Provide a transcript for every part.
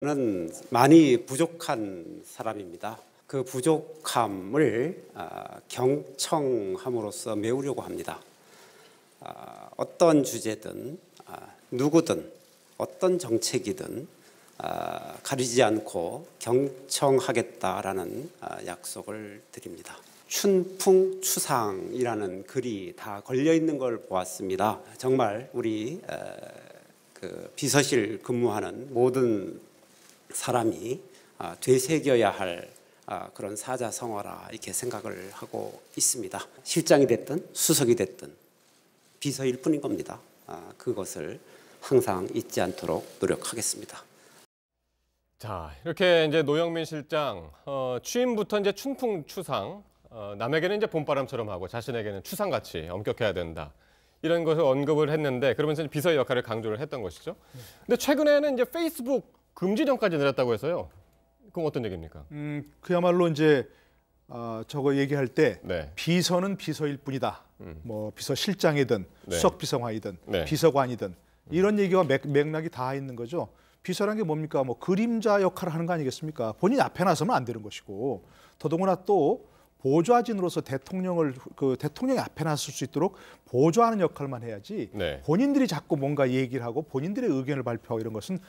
는 많이 부족한 사람입니다. 그 부족함을 경청함으로써 메우려고 합니다. 어떤 주제든 누구든 어떤 정책이든 가리지 않고 경청하겠다라는 약속을 드립니다. 춘풍추상이라는 글이 다 걸려있는 걸 보았습니다. 정말 우리 그 비서실 근무하는 모든 사람이 되새겨야 할 그런 사자성어라 이렇게 생각을 하고 있습니다. 실장이 됐든 수석이 됐든 비서일 뿐인 겁니다. 그것을 항상 잊지 않도록 노력하겠습니다. 자, 이렇게 이제 노영민 실장 취임부터 이제 춘풍추상, 남에게는 이제 봄바람처럼 하고 자신에게는 추상같이 엄격해야 된다. 이런 것을 언급을 했는데 그러면서 비서의 역할을 강조를 했던 것이죠. 근데 최근에는 이제 페이스북 금지령까지 내렸다고 해서요. 그럼 어떤 얘기입니까? 그야말로 이제 저거 얘기할 때 네. 비서는 비서일 뿐이다. 뭐 비서실장이든 네. 수석비서관이든 네. 비서관이든 이런 얘기와 맥락이 다 있는 거죠. 비서란 게 뭡니까? 뭐 그림자 역할을 하는 거 아니겠습니까? 본인이 앞에 나서면 안 되는 것이고 더더구나 또 보좌진으로서 대통령이 앞에 나설 수 있도록 보좌하는 역할만 해야지 네. 본인들이 자꾸 뭔가 얘기를 하고 본인들의 의견을 발표하고 이런 것은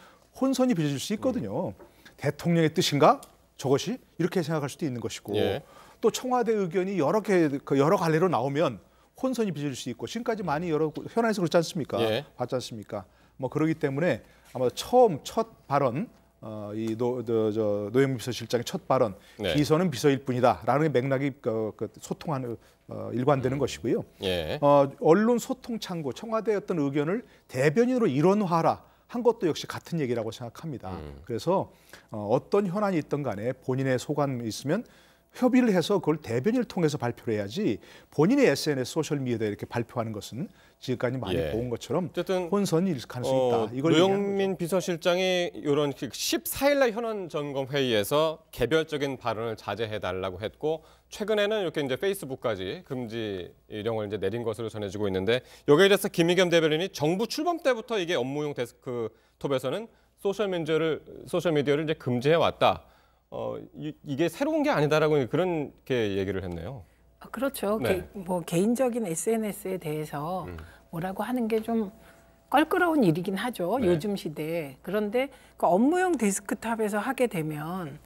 혼선이 빚어질 수 있거든요. 대통령의 뜻인가? 저것이? 이렇게 생각할 수도 있는 것이고 예. 또 청와대 의견이 여러 갈래로 나오면 혼선이 빚어질 수 있고 지금까지 많이 여러 현안에서 그렇지 않습니까? 예. 봤지 않습니까? 뭐 그러기 때문에 아마 첫 발언 이 노영민 비서실장의 첫 발언 네. 비서는 비서일 뿐이다라는 맥락이 소통하는 일관되는 것이고요. 예. 언론 소통 창구 청와대의 어떤 의견을 대변인으로 일원화하라 한 것도 역시 같은 얘기라고 생각합니다. 그래서 어떤 현안이 있든 간에 본인의 소관이 있으면 협의를 해서 그걸 대변인을 통해서 발표를 해야지 본인의 SNS 소셜미디어에 이렇게 발표하는 것은 지금까지 많이 예. 본 것처럼 어쨌든 혼선이 일을 가능성이 있다. 이걸 노영민 비서실장이 이런 14일 날 현안 점검 회의에서 개별적인 발언을 자제해달라고 했고 최근에는 이렇게 이제 페이스북까지 금지령을 이제 내린 것으로 전해지고 있는데 여기에 대해서 김의겸 대변인이 정부 출범 때부터 이게 업무용 데스크톱에서는 소셜미디어를 이제 금지해 왔다. 이게 새로운 게 아니다라고 그렇게 얘기를 했네요. 그렇죠. 네. 뭐 개인적인 SNS에 대해서 뭐라고 하는 게 좀 껄끄러운 일이긴 하죠. 네. 요즘 시대에. 그런데 그 업무용 데스크탑에서 하게 되면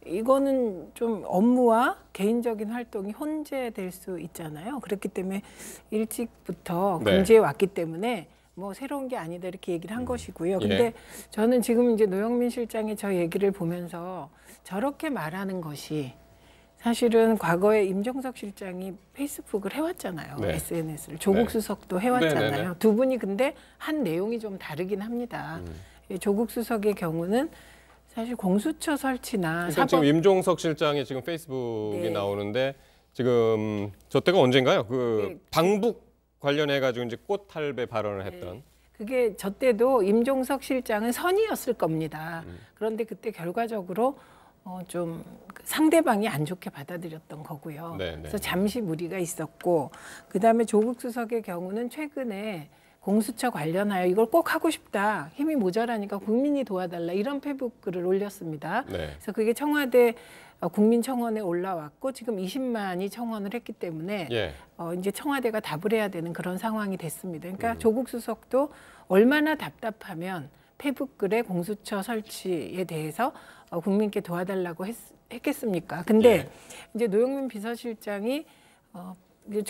이거는 좀 업무와 개인적인 활동이 혼재될 수 있잖아요. 그렇기 때문에 일찍부터 네. 금지해 왔기 때문에 뭐 새로운 게 아니다 이렇게 얘기를 한 것이고요. 근데 예. 저는 지금 이제 노영민 실장의 저 얘기를 보면서 저렇게 말하는 것이 사실은 과거에 임종석 실장이 페이스북을 해왔잖아요. 네. SNS를. 조국 네. 수석도 해왔잖아요. 네네네. 두 분이 근데 한 내용이 좀 다르긴 합니다. 조국 수석의 경우는 사실 공수처 설치나 그러니까 지금 임종석 실장이 지금 페이스북이 네. 나오는데 지금 저 때가 언젠가요? 네. 방북 관련해 가지고 이제 꽃할배 발언을 했던. 그게 저 때도 임종석 실장은 선의였을 겁니다. 그런데 그때 결과적으로 좀 상대방이 안 좋게 받아들였던 거고요. 네, 그래서 네. 잠시 무리가 있었고 그다음에 조국 수석의 경우는 최근에 공수처 관련하여 이걸 꼭 하고 싶다. 힘이 모자라니까 국민이 도와달라. 이런 페이북 글을 올렸습니다. 네. 그래서 그게 청와대 국민청원에 올라왔고 지금 20만이 청원을 했기 때문에 예. 이제 청와대가 답을 해야 되는 그런 상황이 됐습니다. 그러니까 조국 수석도 얼마나 답답하면 페이북 글에 공수처 설치에 대해서 국민께 도와달라고 했겠습니까? 근데 예. 이제 노영민 비서실장이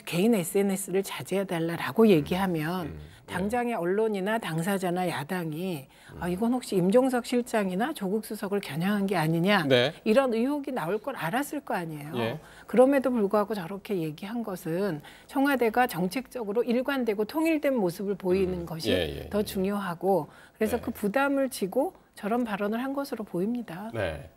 개인 SNS를 자제해달라고 얘기하면 당장의 언론이나 당사자나 야당이 이건 혹시 임종석 실장이나 조국 수석을 겨냥한 게 아니냐 네. 이런 의혹이 나올 걸 알았을 거 아니에요. 예. 그럼에도 불구하고 저렇게 얘기한 것은 청와대가 정책적으로 일관되고 통일된 모습을 보이는 것이 더 중요하고 그래서 네. 그 부담을 지고 저런 발언을 한 것으로 보입니다. 네.